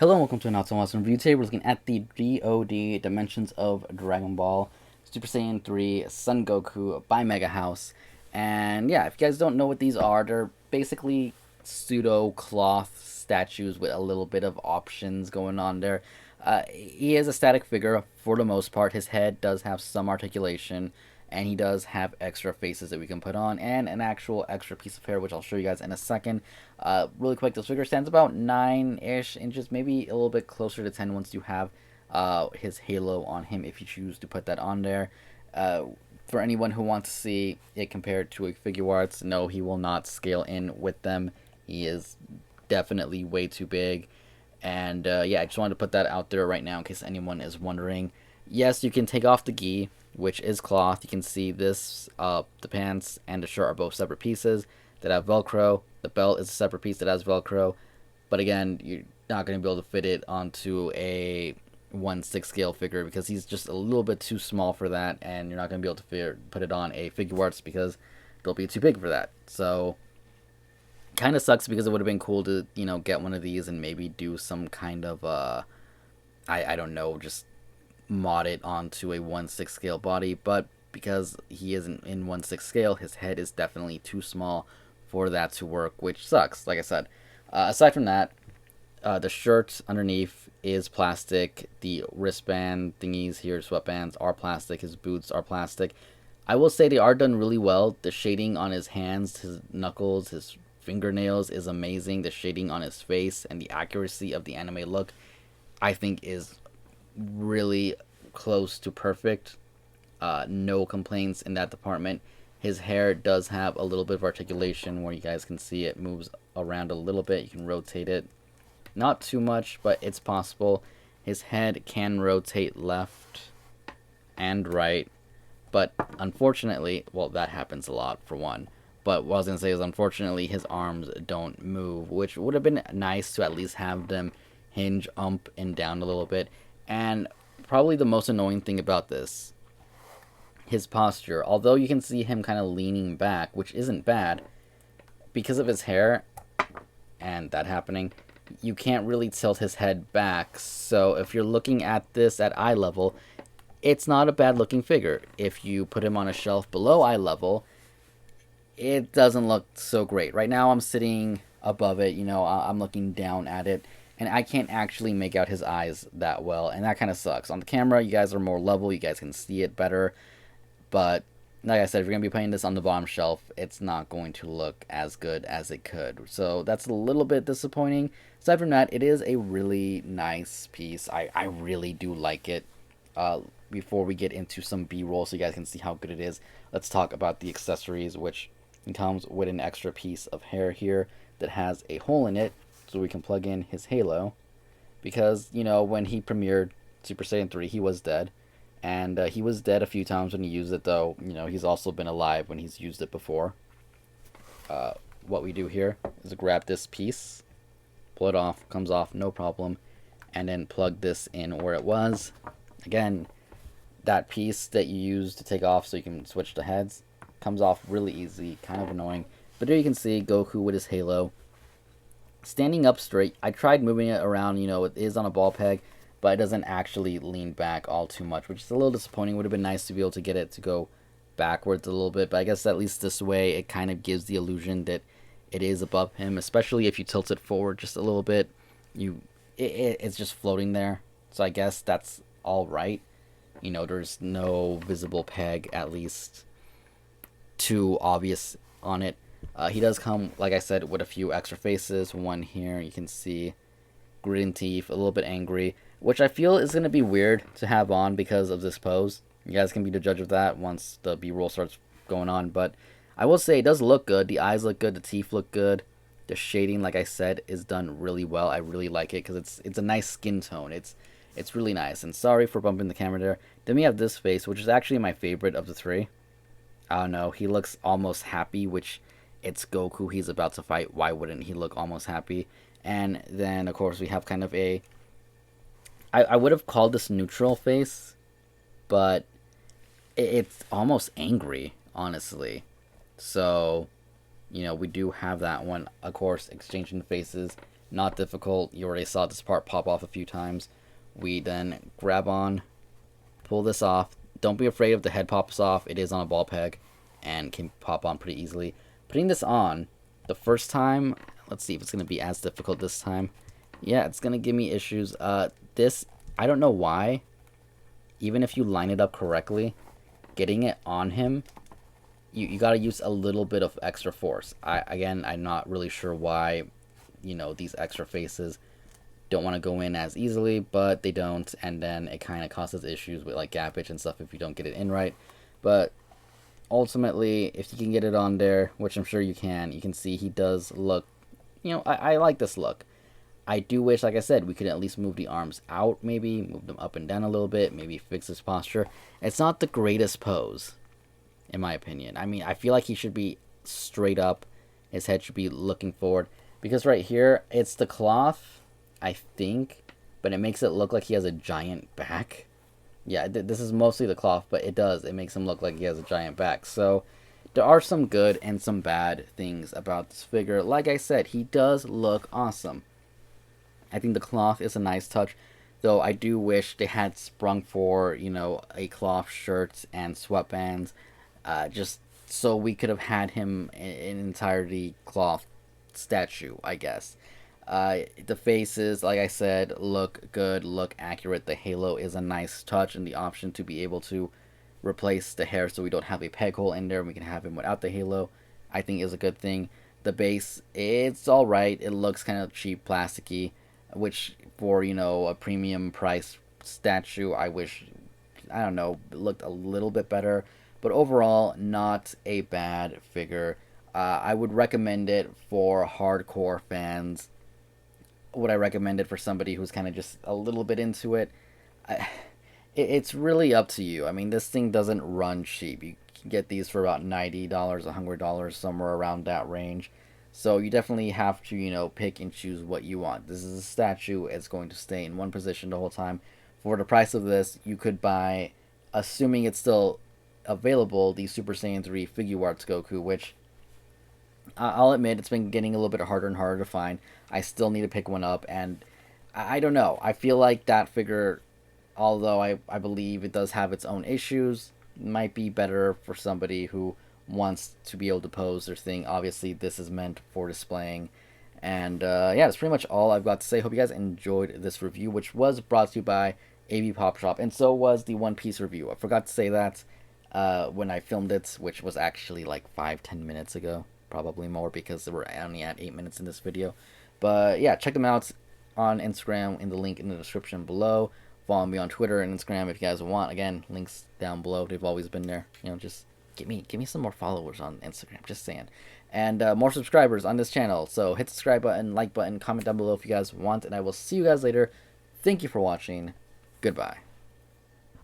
Hello and welcome to an awesome review. Today we're looking at the d.o.d. Dimensions of Dragon Ball Super Saiyan 3 Son Goku by Megahouse. And yeah, if you guys don't know what these are, they're basically pseudo cloth statues with a little bit of options going on there. He is a static figure for the most part. His head does have some articulation, and he does have extra faces that we can put on, and an actual extra piece of hair, which I'll show you guys in a second. Really quick, this figure stands about 9-ish inches, maybe a little bit closer to 10 once you have his halo on him, if you choose to put that on there. For anyone who wants to see it compared to a figure arts, no, he will not scale in with them. He is definitely way too big. And yeah, I just wanted to put that out there right now in case anyone is wondering. Yes, you can take off the gi, which is cloth. You can see this, the pants and the shirt are both separate pieces that have Velcro. The belt is a separate piece that has Velcro. But again, you're not going to be able to fit it onto a 1/6 scale figure because he's just a little bit too small for that, and you're not going to be able to put it on a figure arts because they'll be too big for that. So kind of sucks because it would have been cool to, get one of these and maybe do some kind of I don't know, just mod it onto a 1/6 scale body, but because he isn't in 1/6 scale, his head is definitely too small for that to work, which sucks, like I said. Aside from that, the shirt underneath is plastic. The wristband thingies here, sweatbands, are plastic. His boots are plastic. I will say they are done really well. The shading on his hands, his knuckles, his fingernails is amazing. The shading on his face and the accuracy of the anime look, I think, is really close to perfect. No complaints in that department. His hair does have a little bit of articulation where you guys can see it moves around a little bit. You can rotate it. Not too much, but it's possible. His head can rotate left and right, but unfortunately, well, that happens a lot for one. But what I was going to say is, unfortunately, his arms don't move, which would have been nice to at least have them hinge up and down a little bit. And probably the most annoying thing about this, his posture. Although you can see him kind of leaning back, which isn't bad, because of his hair and that happening, you can't really tilt his head back. So if you're looking at this at eye level, it's not a bad looking figure. If you put him on a shelf below eye level, it doesn't look so great. Right now I'm sitting above it, I'm looking down at it, and I can't actually make out his eyes that well, and that kind of sucks. On the camera, you guys are more level, you guys can see it better, but like I said, if you're going to be putting this on the bottom shelf, it's not going to look as good as it could. So that's a little bit disappointing. Aside from that, it is a really nice piece. I really do like it. Before we get into some B-roll so you guys can see how good it is, let's talk about the accessories, which comes with an extra piece of hair here that has a hole in it so we can plug in his halo. Because, when he premiered Super Saiyan 3, he was dead. And he was dead a few times when he used it, though. He's also been alive when he's used it before. What we do here is grab this piece, pull it off, comes off, no problem, and then plug this in where it was. Again, that piece that you use to take off so you can switch the heads comes off really easy, kind of annoying. But there you can see Goku with his halo. Standing up straight, I tried moving it around, it is on a ball peg, but it doesn't actually lean back all too much, which is a little disappointing. Would have been nice to be able to get it to go backwards a little bit, but I guess at least this way it kind of gives the illusion that it is above him, especially if you tilt it forward just a little bit. It's just floating there, so I guess that's all right. There's no visible peg, at least too obvious on it. He does come, like I said, with a few extra faces. One here, you can see gritting teeth, a little bit angry, which I feel is going to be weird to have on because of this pose. You guys can be the judge of that once the B-roll starts going on, but I will say it does look good. The eyes look good, the teeth look good. The shading, like I said, is done really well. I really like it because it's a nice skin tone. It's really nice. And sorry for bumping the camera there. Then we have this face, which is actually my favorite of the three. I don't know, he looks almost happy, which it's Goku he's about to fight. Why wouldn't he look almost happy? And then, of course, we have kind of a... I would have called this neutral face, but it's almost angry, honestly. So, we do have that one. Of course, exchanging faces Not difficult. You already saw this part pop off a few times. We then grab on, pull this off. Don't be afraid if the head pops off. It is on a ball peg and can pop on pretty easily. Putting this on the first time, let's see if it's going to be as difficult this time. Yeah, it's going to give me issues. This, I don't know why. Even if you line it up correctly, getting it on him, you got to use a little bit of extra force. I'm not really sure why, these extra faces don't want to go in as easily, but they don't, and then it kind of causes issues with like gappage and stuff if you don't get it in right. But ultimately, if you can get it on there, which I'm sure you can see he does look, I like this look. I do wish, like I said, we could at least move the arms out, maybe move them up and down a little bit, maybe fix his posture. It's not the greatest pose, in my opinion. I mean, I feel like he should be straight up. His head should be looking forward. Because right here, it's the cloth, I think, but it makes it look like he has a giant back. Yeah, this is mostly the cloth, but it makes him look like he has a giant back. So there are some good and some bad things about this figure. Like I said, he does look awesome. I think the cloth is a nice touch, though I do wish they had sprung for, a cloth shirt and sweatbands, just so we could have had him in entirety cloth statue, I guess. The faces, like I said, look good, look accurate. The halo is a nice touch, and the option to be able to replace the hair so we don't have a peg hole in there and we can have him without the halo, I think is a good thing. The base, it's alright. It looks kind of cheap, plasticky, which for, a premium price statue, I wish, I don't know, it looked a little bit better. But overall, not a bad figure. I would recommend it for hardcore fans. Would I recommend it for somebody who's kind of just a little bit into it? It's really up to you. I mean, this thing doesn't run cheap. You can get these for about $90, $100, somewhere around that range. So you definitely have to, pick and choose what you want. This is a statue. It's going to stay in one position the whole time. For the price of this, you could buy, assuming it's still available, the Super Saiyan 3 Figuarts Goku, which I'll admit it's been getting a little bit harder and harder to find. I still need to pick one up, and I don't know. I feel like that figure, although I believe it does have its own issues, might be better for somebody who wants to be able to pose their thing. Obviously, this is meant for displaying. And yeah, that's pretty much all I've got to say. Hope you guys enjoyed this review, which was brought to you by AB Pop Shop, and so was the One Piece review. I forgot to say that when I filmed it, which was actually like 5-10 minutes ago. Probably more because we're only at 8 minutes in this video. But yeah, check them out on Instagram in the link in the description below. Follow me on Twitter and Instagram if you guys want. Again, links down below. They've always been there. Just give me some more followers on Instagram. Just saying. And more subscribers on this channel. So hit the subscribe button, like button, comment down below if you guys want. And I will see you guys later. Thank you for watching. Goodbye.